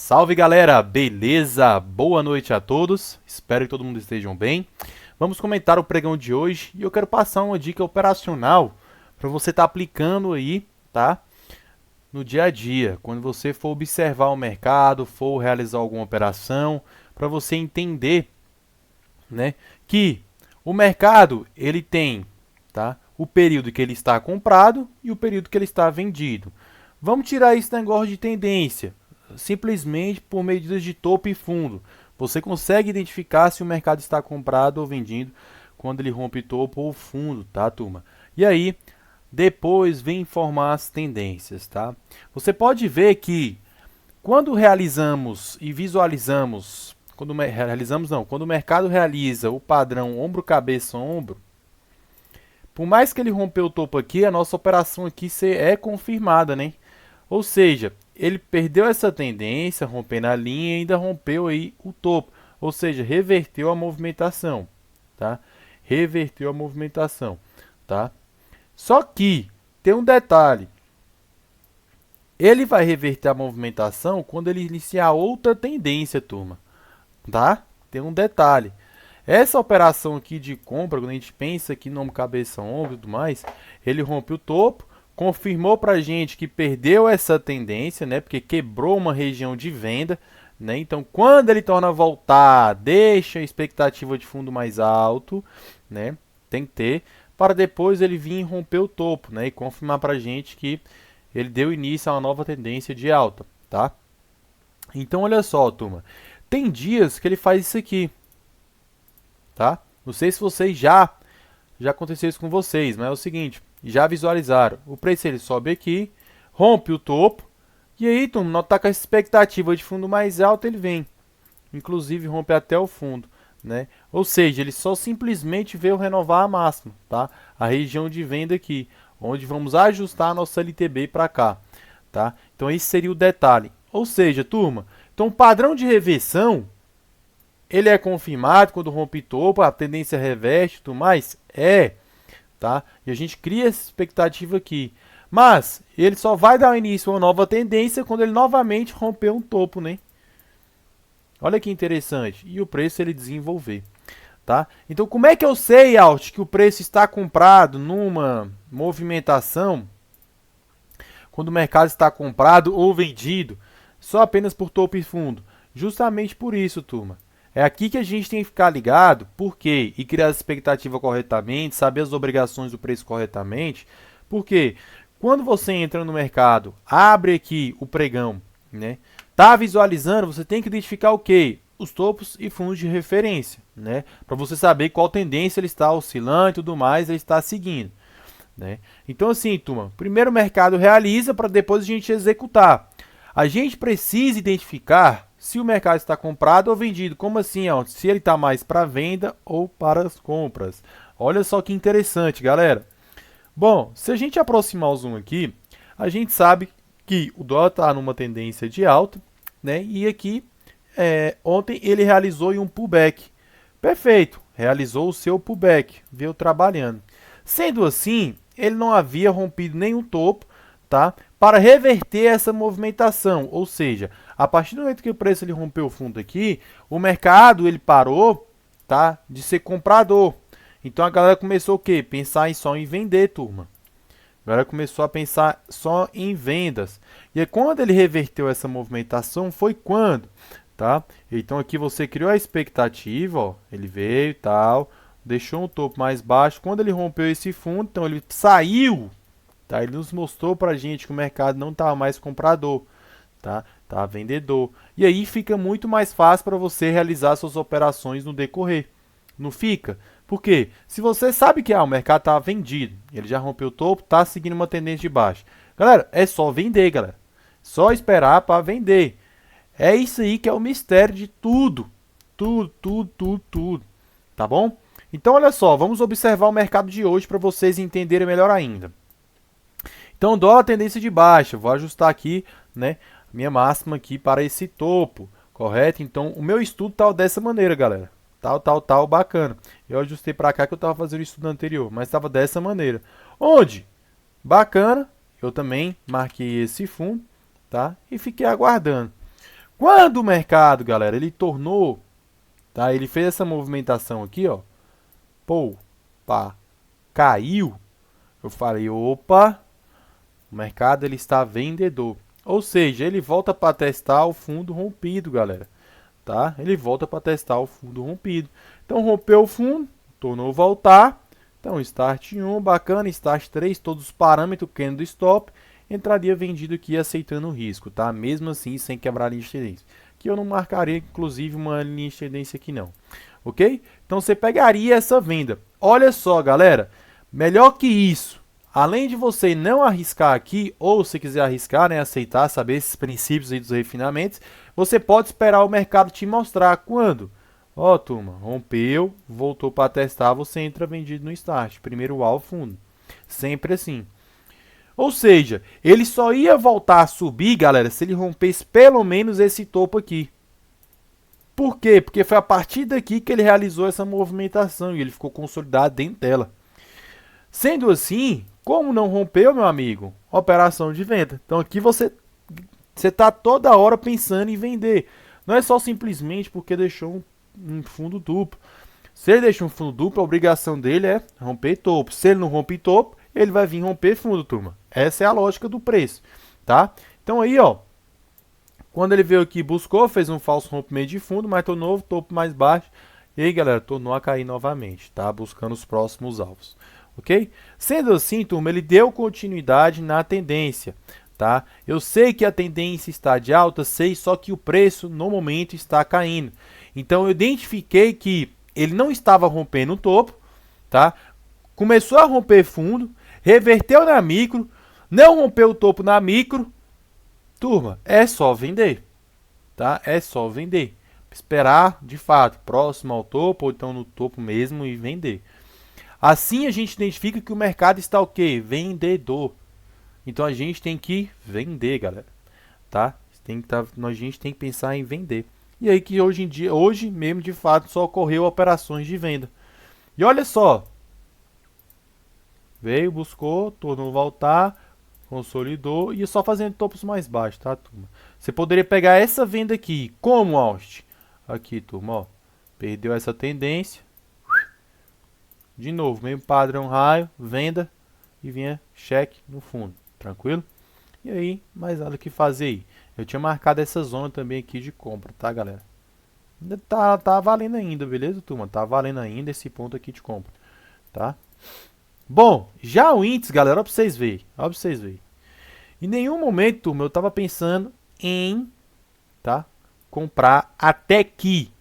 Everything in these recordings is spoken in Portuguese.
Salve galera, beleza? Boa noite a todos, espero que todo mundo estejam bem. Vamos comentar o pregão de hoje e eu quero passar uma dica operacional para você estar aplicando aí, tá? No dia a dia, quando você for observar o mercado, for realizar alguma operação, para você entender, né, que o mercado ele tem, tá? O período que ele está comprado e o período que ele está vendido. Vamos tirar esse negócio de tendência, simplesmente por medidas de topo e fundo. Você consegue identificar se o mercado está comprado ou vendido quando ele rompe topo ou fundo, tá, turma? E aí, depois vem informar as tendências, tá? Você pode ver que quando realizamos e visualizamos, quando o mercado realiza o padrão ombro, cabeça, ombro, por mais que ele rompeu o topo aqui, a nossa operação aqui é confirmada, né? Ou seja, ele perdeu essa tendência, rompendo a linha e ainda rompeu aí o topo. Ou seja, reverteu a movimentação, tá? Reverteu a movimentação, tá? Só que tem um detalhe. Ele vai reverter a movimentação quando ele iniciar outra tendência, turma, tá? Tem um detalhe. Essa operação aqui de compra, quando a gente pensa aqui no cabeça, ombro e tudo mais, ele rompe o topo, confirmou para a gente que perdeu essa tendência, né? Porque quebrou uma região de venda, né? Então, quando ele torna a voltar, deixa a expectativa de fundo mais alto, né? Tem que ter, para depois ele vir e romper o topo, né? E confirmar para a gente que ele deu início a uma nova tendência de alta, tá? Então, olha só, turma. Tem dias que ele faz isso aqui, tá? Não sei se vocês já aconteceu isso com vocês, mas é o seguinte, já visualizaram. O preço ele sobe aqui, rompe o topo, e aí, turma, não tá com a expectativa de fundo mais alto, ele vem. Inclusive rompe até o fundo, né? Ou seja, ele só simplesmente veio renovar a máxima, tá? A região de venda aqui, onde vamos ajustar a nossa LTB para cá, tá? Então esse seria o detalhe. Ou seja, turma, então o padrão de reversão ele é confirmado quando rompe topo, a tendência reverte e tudo mais? É, tá? E a gente cria essa expectativa aqui. Mas ele só vai dar início a uma nova tendência quando ele novamente romper um topo, né? Olha que interessante. E o preço ele desenvolver, tá? Então como é que eu sei, Alt, que o preço está comprado numa movimentação quando o mercado está comprado ou vendido só apenas por topo e fundo? Justamente por isso, turma. É aqui que a gente tem que ficar ligado, por quê? E criar a expectativa corretamente, saber as obrigações do preço corretamente, porque quando você entra no mercado, abre aqui o pregão, né? Tá visualizando, você tem que identificar o quê? Os topos e fundos de referência, né? Para você saber qual tendência ele está oscilando e tudo mais, ele está seguindo, né? Então assim, turma, primeiro o mercado realiza para depois a gente executar. A gente precisa identificar se o mercado está comprado ou vendido. Como assim, ó? Se ele está mais para venda ou para as compras. Olha só que interessante, galera. Bom, se a gente aproximar o zoom aqui, a gente sabe que o dólar está numa tendência de alta, né? E aqui, ontem ele realizou um pullback. Perfeito, realizou o seu pullback, veio trabalhando. Sendo assim, ele não havia rompido nenhum topo, tá? Para reverter essa movimentação, ou seja, a partir do momento que o preço ele rompeu o fundo aqui, o mercado ele parou, tá, de ser comprador. Então a galera começou o quê? Pensar só em vender, turma. A galera começou a pensar só em vendas. E aí, quando ele reverteu essa movimentação, foi quando, tá? Então aqui você criou a expectativa, ó, ele veio e tal, deixou um topo mais baixo. Quando ele rompeu esse fundo, então ele saiu, tá? Ele nos mostrou pra gente que o mercado não estava mais comprador, tá? Tá vendedor. E aí fica muito mais fácil para você realizar suas operações no decorrer. Não fica? Porque se você sabe que o mercado está vendido, ele já rompeu o topo, está seguindo uma tendência de baixa. Galera, é só vender, galera. Só esperar para vender. É isso aí que é o mistério de tudo. Tudo. Tá bom? Então, olha só, vamos observar o mercado de hoje para vocês entenderem melhor ainda. Então, dólar tendência de baixa. Vou ajustar aqui, né, minha máxima aqui para esse topo, correto? Então, o meu estudo tá dessa maneira, galera. Tal, bacana. Eu ajustei para cá que eu estava fazendo o estudo anterior, mas estava dessa maneira. Onde? Bacana. Eu também marquei esse fundo, tá? E fiquei aguardando. Quando o mercado, galera, ele tornou, tá? Ele fez essa movimentação aqui, ó. Pô, pá, caiu. Eu falei, opa, o mercado ele está vendedor. Ou seja, ele volta para testar o fundo rompido, galera. Tá? Ele volta para testar o fundo rompido. Então, rompeu o fundo, tornou a voltar. Então, Start 1, bacana. Start 3, todos os parâmetros, candle do stop. Entraria vendido aqui aceitando o risco, tá? Mesmo assim, sem quebrar a linha de tendência. Que eu não marcaria, inclusive, uma linha de tendência aqui não. Ok? Então, você pegaria essa venda. Olha só, galera. Melhor que isso. Além de você não arriscar aqui, ou se quiser arriscar, né, aceitar, saber esses princípios aí dos refinamentos, você pode esperar o mercado te mostrar quando. Ó, turma, rompeu, voltou para testar, você entra vendido no start. Primeiro alvo, fundo. Sempre assim. Ou seja, ele só ia voltar a subir, galera, se ele rompesse pelo menos esse topo aqui. Por quê? Porque foi a partir daqui que ele realizou essa movimentação e ele ficou consolidado dentro dela. Sendo assim, como não rompeu, meu amigo? Operação de venda. Então aqui você está toda hora pensando em vender. Não é só simplesmente porque deixou um fundo duplo. Se ele deixa um fundo duplo, a obrigação dele é romper topo. Se ele não rompe topo, ele vai vir romper fundo, turma. Essa é a lógica do preço, tá? Então aí, ó, quando ele veio aqui, buscou, fez um falso rompimento de fundo, mas tornou o topo mais baixo. E aí, galera, tornou a cair novamente, tá? Buscando os próximos alvos, ok? Sendo assim, turma, ele deu continuidade na tendência, tá? Eu sei que a tendência está de alta, sei, só que o preço no momento está caindo. Então eu identifiquei que ele não estava rompendo o topo, tá? Começou a romper fundo, reverteu na micro, não rompeu o topo na micro. Turma, é só vender, tá? É só vender. Esperar, de fato, próximo ao topo ou então no topo mesmo e vender. Assim a gente identifica que o mercado está o quê? Vendedor. Então a gente tem que vender, galera, tá? A gente tem que pensar em vender. E aí que hoje em dia, hoje mesmo de fato só ocorreu operações de venda. E olha só, veio, buscou, tornou a voltar, consolidou e só fazendo topos mais baixos, tá, turma? Você poderia pegar essa venda aqui, como, Austin? Aqui, turma, ó, perdeu essa tendência. De novo, mesmo padrão raio, venda e vinha cheque no fundo, tranquilo? E aí, mais nada que fazer aí. Eu tinha marcado essa zona também aqui de compra, tá, galera? Ainda tá valendo ainda, beleza, turma? Tá valendo ainda esse ponto aqui de compra, tá? Bom, já o índice, galera, ó pra vocês verem, ó pra vocês verem. Em nenhum momento, turma, eu tava pensando em, tá, comprar até que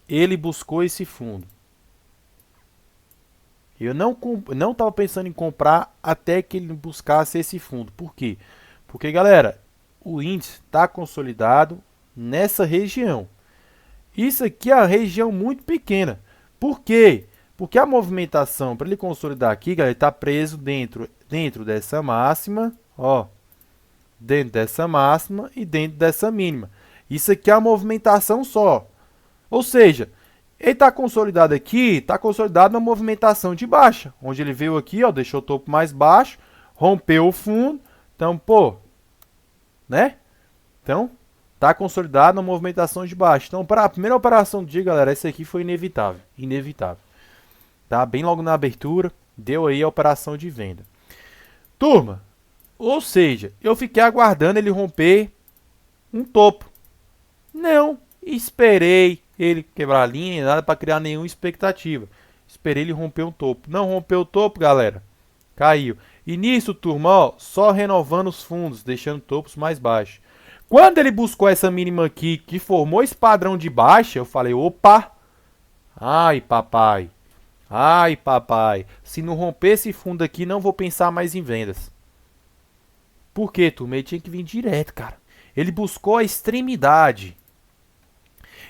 ele buscou esse fundo. Eu não estava pensando em comprar até que ele buscasse esse fundo. Por quê? Porque, galera, o índice está consolidado nessa região. Isso aqui é uma região muito pequena. Por quê? Porque a movimentação, para ele consolidar aqui, galera, está preso dentro dessa máxima, ó, dentro dessa máxima e dentro dessa mínima. Isso aqui é a movimentação só. Ou seja, ele está consolidado aqui, está consolidado na movimentação de baixa, onde ele veio aqui, ó, deixou o topo mais baixo, rompeu o fundo, então, pô, né? Então, está consolidado na movimentação de baixa. Então, para a primeira operação do dia, galera, essa aqui foi inevitável, inevitável. Tá? Bem logo na abertura, deu aí a operação de venda. Turma, ou seja, eu fiquei aguardando ele romper um topo. Não, esperei ele quebrar a linha, nada para criar nenhuma expectativa. Esperei ele romper um topo. Não rompeu o topo, galera. Caiu. E nisso, turma, ó, só renovando os fundos, deixando topos mais baixos. Quando ele buscou essa mínima aqui, que formou esse padrão de baixa, eu falei, opa! Ai, papai! Ai, papai! Se não romper esse fundo aqui, não vou pensar mais em vendas. Por quê, turma? Ele tinha que vir direto, cara. Ele buscou a extremidade.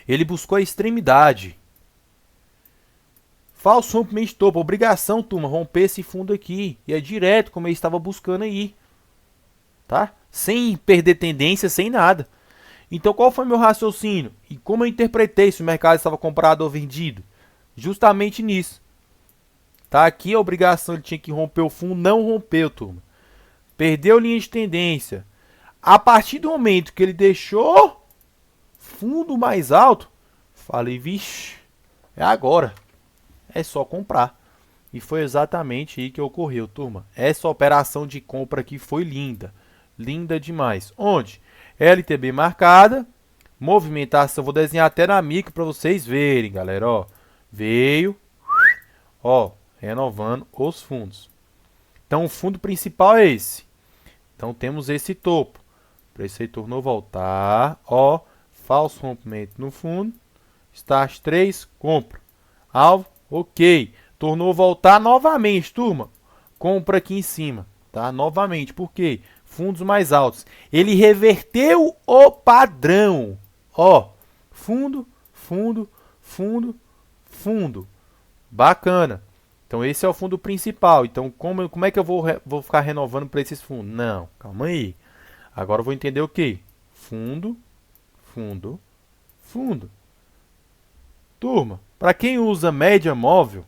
Ele buscou a extremidade. Falso rompimento de topo. Obrigação, turma, romper esse fundo aqui. E é direto, como ele estava buscando aí. Tá? Sem perder tendência, sem nada. Então, qual foi meu raciocínio? E como eu interpretei se o mercado estava comprado ou vendido? Justamente nisso. Tá? Aqui a obrigação, ele tinha que romper o fundo. Não rompeu, turma. Perdeu linha de tendência. A partir do momento que ele deixou fundo mais alto, falei, vixe, é agora. É só comprar. E foi exatamente aí que ocorreu, turma. Essa operação de compra aqui foi linda. Linda demais. Onde? LTB marcada. Movimentação. Vou desenhar até na micro para vocês verem, galera. Ó, veio. Ó, renovando os fundos. Então, o fundo principal é esse. Então, temos esse topo. Preço retornou voltar. Ó, falso rompimento no fundo. Start 3, compra. Alvo, ok. Tornou voltar novamente, turma. Compra aqui em cima, tá? Novamente, por quê? Fundos mais altos. Ele reverteu o padrão. Ó, fundo, fundo, fundo, fundo. Bacana. Então, esse é o fundo principal. Então, como é que eu vou ficar renovando para esses fundos? Não, calma aí. Agora eu vou entender o quê? Fundo, fundo, fundo. Turma, para quem usa média móvel,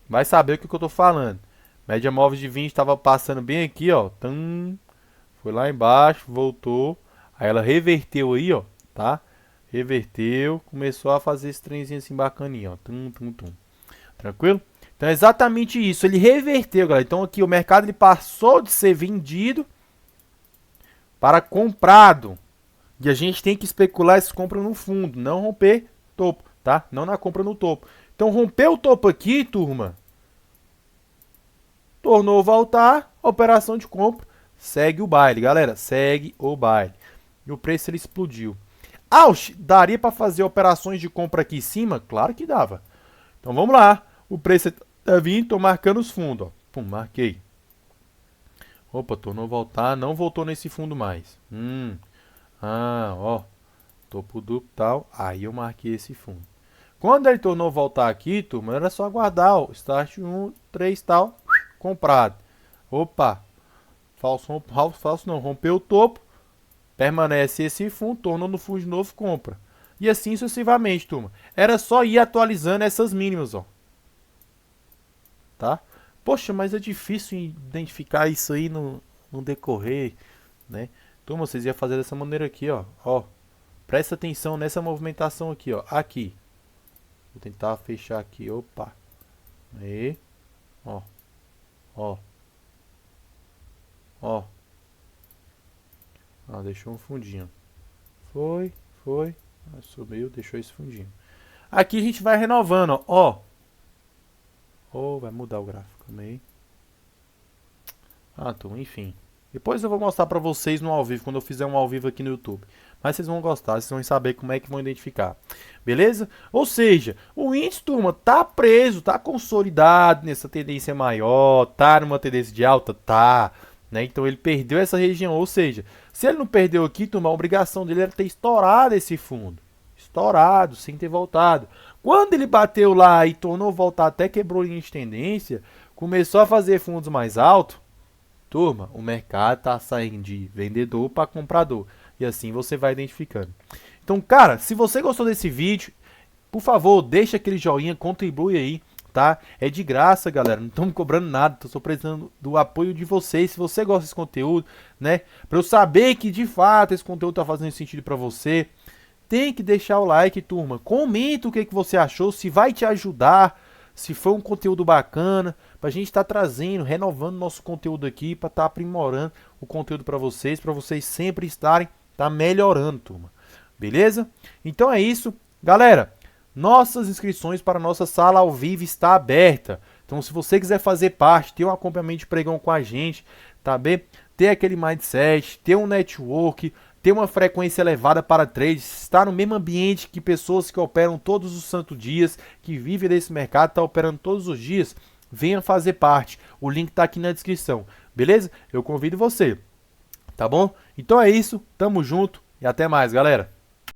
vai saber o que eu estou falando. Média móvel de 20 estava passando bem aqui, ó. Foi lá embaixo, voltou. Aí ela reverteu aí, ó, tá? Reverteu, começou a fazer esse trenzinho assim bacaninho, ó. Tranquilo? Então é exatamente isso. Ele reverteu, galera. Então aqui o mercado ele passou de ser vendido para comprado. E a gente tem que especular essa compra no fundo, não romper topo, tá? Não na compra no topo. Então rompeu o topo aqui, turma. Tornou voltar, operação de compra, segue o baile, galera, segue o baile. E o preço ele explodiu. Daria para fazer operações de compra aqui em cima? Claro que dava. Então vamos lá, o preço está vindo, estou marcando os fundos, ó. Pum, marquei. Opa, tornou voltar, não voltou nesse fundo mais. Ó, topo duplo e tal, aí eu marquei esse fundo. Quando ele tornou voltar aqui, turma, era só aguardar, ó, start 1, 3 tal, comprado. Opa, falso não, rompeu o topo, permanece esse fundo, tornou no fundo de novo, compra. E assim sucessivamente, turma. Era só ir atualizando essas mínimas, ó. Tá? Poxa, mas é difícil identificar isso aí no decorrer, né? Turma, vocês iam fazer dessa maneira aqui, ó. Ó, presta atenção nessa movimentação aqui, ó. Aqui. Vou tentar fechar aqui, opa. Aí, ó. Ó. Ó. Ah, deixou um fundinho. Foi. Subiu, deixou esse fundinho. Aqui a gente vai renovando, ó. Ó, vai mudar o gráfico também. Turma, enfim. Depois eu vou mostrar pra vocês no ao vivo, quando eu fizer um ao vivo aqui no YouTube. Mas vocês vão gostar, vocês vão saber como é que vão identificar. Beleza? Ou seja, o índice, turma, tá preso, tá consolidado nessa tendência maior, tá numa tendência de alta, tá. Né? Então ele perdeu essa região, ou seja, se ele não perdeu aqui, turma, a obrigação dele era ter estourado esse fundo. Estourado, sem ter voltado. Quando ele bateu lá e tornou voltar, até quebrou linha de tendência, começou a fazer fundos mais altos, turma, o mercado está saindo de vendedor para comprador. E assim você vai identificando. Então, cara, se você gostou desse vídeo, por favor, deixa aquele joinha, contribui aí, tá? É de graça, galera. Não estamos cobrando nada. Estou só precisando do apoio de vocês. Se você gosta desse conteúdo, né? Para eu saber que, de fato, esse conteúdo está fazendo sentido para você, tem que deixar o like, turma. Comenta o que você achou, se vai te ajudar, se foi um conteúdo bacana, para a gente estar trazendo, renovando nosso conteúdo aqui, para estar aprimorando o conteúdo para vocês sempre estarem melhorando, turma. Beleza? Então é isso. Galera, nossas inscrições para a nossa sala ao vivo está aberta. Então se você quiser fazer parte, ter um acompanhamento de pregão com a gente, tá bem? Ter aquele mindset, ter um network, ter uma frequência elevada para trades, estar no mesmo ambiente que pessoas que operam todos os santos dias, que vivem desse mercado, tá operando todos os dias, venha fazer parte. O link está aqui na descrição, beleza? Eu convido você, tá bom? Então é isso, tamo junto e até mais, galera.